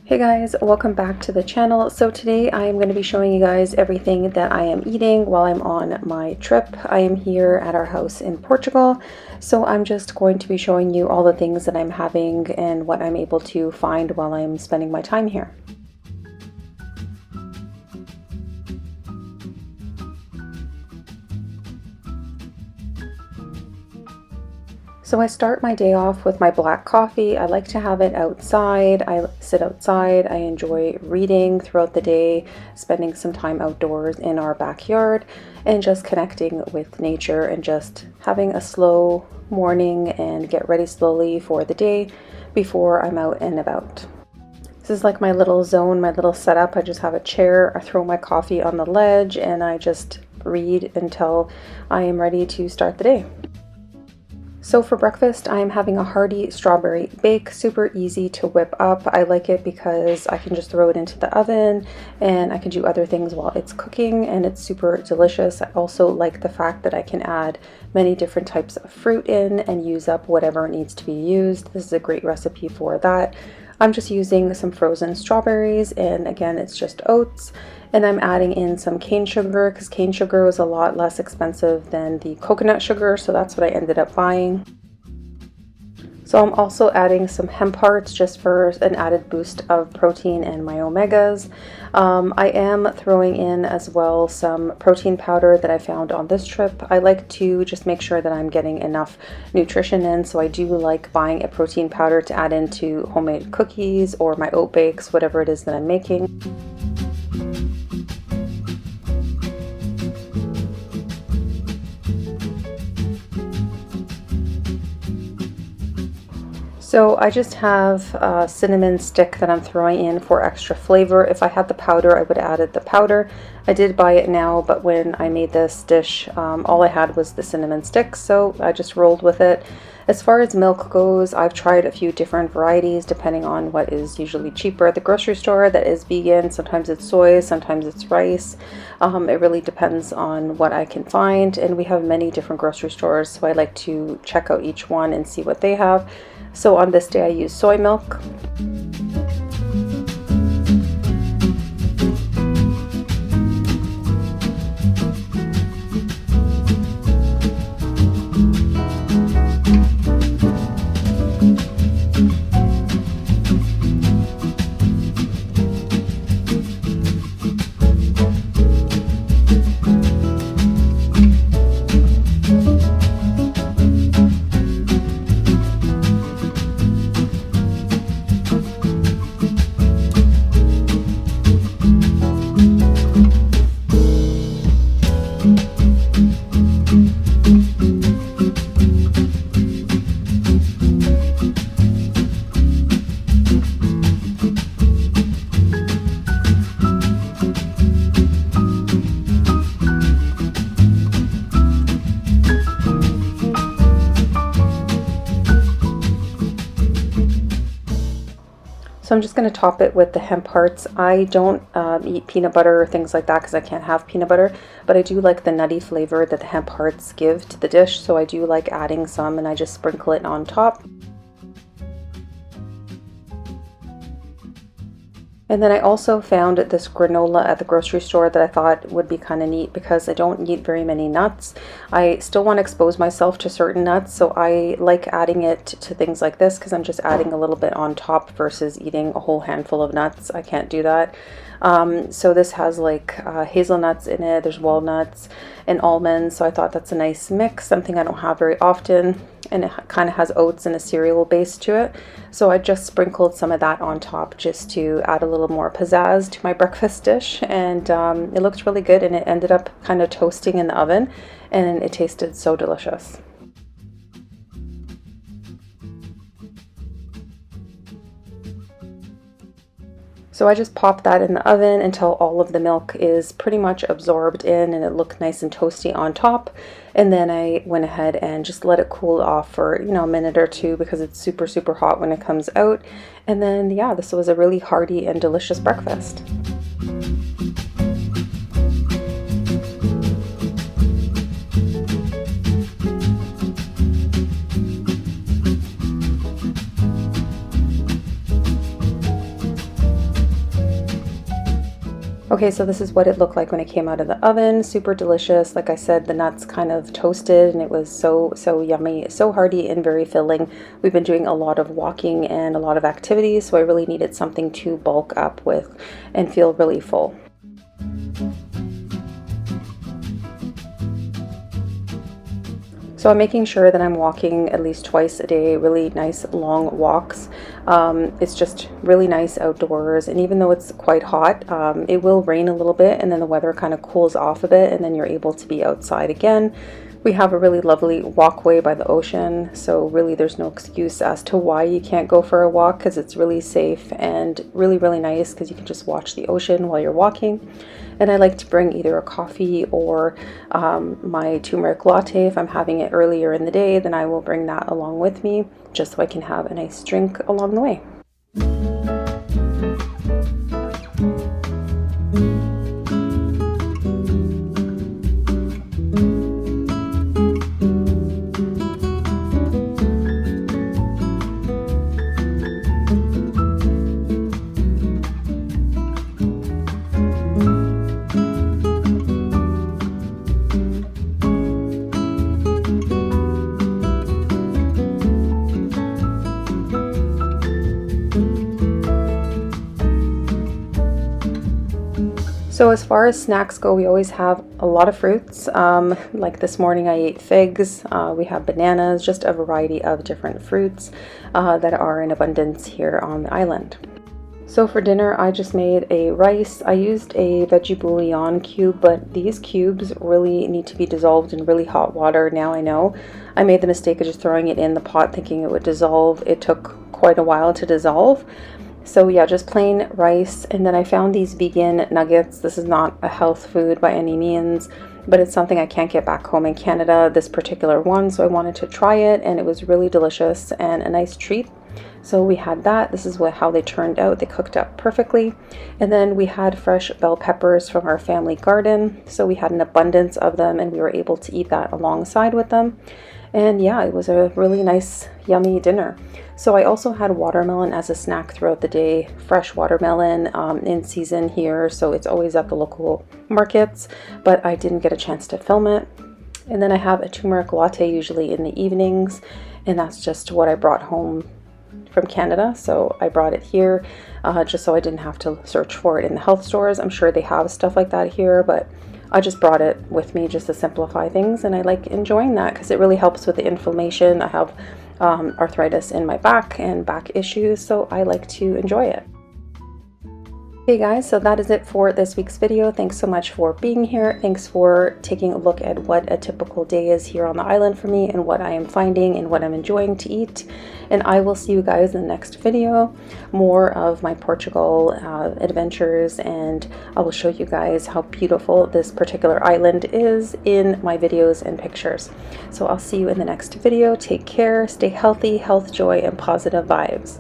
Hey guys, welcome back to the channel. So today I am going to be showing you guys everything that I am eating while I'm on my trip. I am here at our house in Portugal, so I'm just going to be showing you all the things that I'm having and what I'm able to find while I'm spending my time here. So I start my day off with my black coffee. I like to have it outside. I sit outside. I enjoy reading throughout the day, spending some time outdoors in our backyard and just connecting with nature and just having a slow morning and get ready slowly for the day before I'm out and about. This is like my little zone, my little setup. I just have a chair, I throw my coffee on the ledge and I just read until I am ready to start the day. So for breakfast, I am having a hearty strawberry bake, super easy to whip up. I like it because I can just throw it into the oven and I can do other things while it's cooking and it's super delicious. I also like the fact that I can add many different types of fruit in and use up whatever needs to be used. This is a great recipe for that. I'm just using some frozen strawberries and again, it's just oats. And I'm adding in some cane sugar because cane sugar was a lot less expensive than the coconut sugar, so that's what I ended up buying. So I'm also adding some hemp hearts just for an added boost of protein and my omegas. I am throwing in as well some protein powder that I found on this trip. I like to just make sure that I'm getting enough nutrition in, so I do like buying a protein powder to add into homemade cookies or my oat bakes, whatever it is that I'm making. So I just have a cinnamon stick that I'm throwing in for extra flavor. If I had the powder, I would have added the powder. I did buy it now, but when I made this dish, all I had was the cinnamon stick, so I just rolled with it. As far as milk goes, I've tried a few different varieties depending on what is usually cheaper at the grocery store that is vegan. Sometimes it's soy, sometimes it's rice. It really depends on what I can find, and we have many different grocery stores, so I like to check out each one and see what they have. So on this day I use soy milk. So I'm just going to top it with the hemp hearts. I don't eat peanut butter or things like that because I can't have peanut butter, but I do like the nutty flavor that the hemp hearts give to the dish, so I do like adding some and I just sprinkle it on top. And then I also found this granola at the grocery store that I thought would be kind of neat because I don't eat very many nuts. I still want to expose myself to certain nuts, so I like adding it to things like this because I'm just adding a little bit on top versus eating a whole handful of nuts. I can't do that. So this has like hazelnuts in it, there's walnuts and almonds, so I thought that's a nice mix, something I don't have very often, and it kind of has oats and a cereal base to it. So I just sprinkled some of that on top just to add a little more pizzazz to my breakfast dish, and it looked really good, and it ended up kind of toasting in the oven, and it tasted so delicious. So I just pop that in the oven until all of the milk is pretty much absorbed in and it looked nice and toasty on top. And then I went ahead and just let it cool off for, a minute or two because it's super, super hot when it comes out. And then, yeah, this was a really hearty and delicious breakfast. Okay, so this is what it looked like when it came out of the oven. Super delicious. Like I said, the nuts kind of toasted and it was so yummy, so hearty and very filling. We've been doing a lot of walking and a lot of activities, so I really needed something to bulk up with and feel really full. So I'm making sure that I'm walking at least twice a day, really nice long walks. It's just really nice outdoors, and even though it's quite hot, it will rain a little bit and then the weather kind of cools off a bit and then you're able to be outside again. We have a really lovely walkway by the ocean, so really there's no excuse as to why you can't go for a walk because it's really safe and really, really nice because you can just watch the ocean while you're walking. And I like to bring either a coffee or my turmeric latte. If I'm having it earlier in the day, then I will bring that along with me just so I can have a nice drink along the way. So as far as snacks go, we always have a lot of fruits. Like this morning I ate figs, we have bananas, just a variety of different fruits that are in abundance here on the island. So for dinner I just made a rice. I used a veggie bouillon cube, but these cubes really need to be dissolved in really hot water. Now I know. I made the mistake of just throwing it in the pot thinking it would dissolve. It took quite a while to dissolve. So yeah, just plain rice. And then I found these vegan nuggets. This is not a health food by any means, but it's something I can't get back home in Canada, this particular one. So I wanted to try it and it was really delicious and a nice treat. So we had that. This is how they turned out. They cooked up perfectly. And then we had fresh bell peppers from our family garden. So we had an abundance of them and we were able to eat that alongside with them. And yeah, it was a really nice, yummy dinner. So I also had watermelon as a snack throughout the day, fresh watermelon in season here. So it's always at the local markets, but I didn't get a chance to film it. And then I have a turmeric latte usually in the evenings, and that's just what I brought home from Canada. So I brought it here just so I didn't have to search for it in the health stores. I'm sure they have stuff like that here, but I just brought it with me just to simplify things, and I like enjoying that because it really helps with the inflammation. I have arthritis in my back and back issues, so I like to enjoy it. Hey guys, so that is it for this week's video. Thanks so much for being here. Thanks for taking a look at what a typical day is here on the island for me and what I am finding and what I'm enjoying to eat. And I will see you guys in the next video. More of my Portugal adventures, and I will show you guys how beautiful this particular island is in my videos and pictures. So I'll see you in the next video. Take care, stay healthy, health, joy, and positive vibes.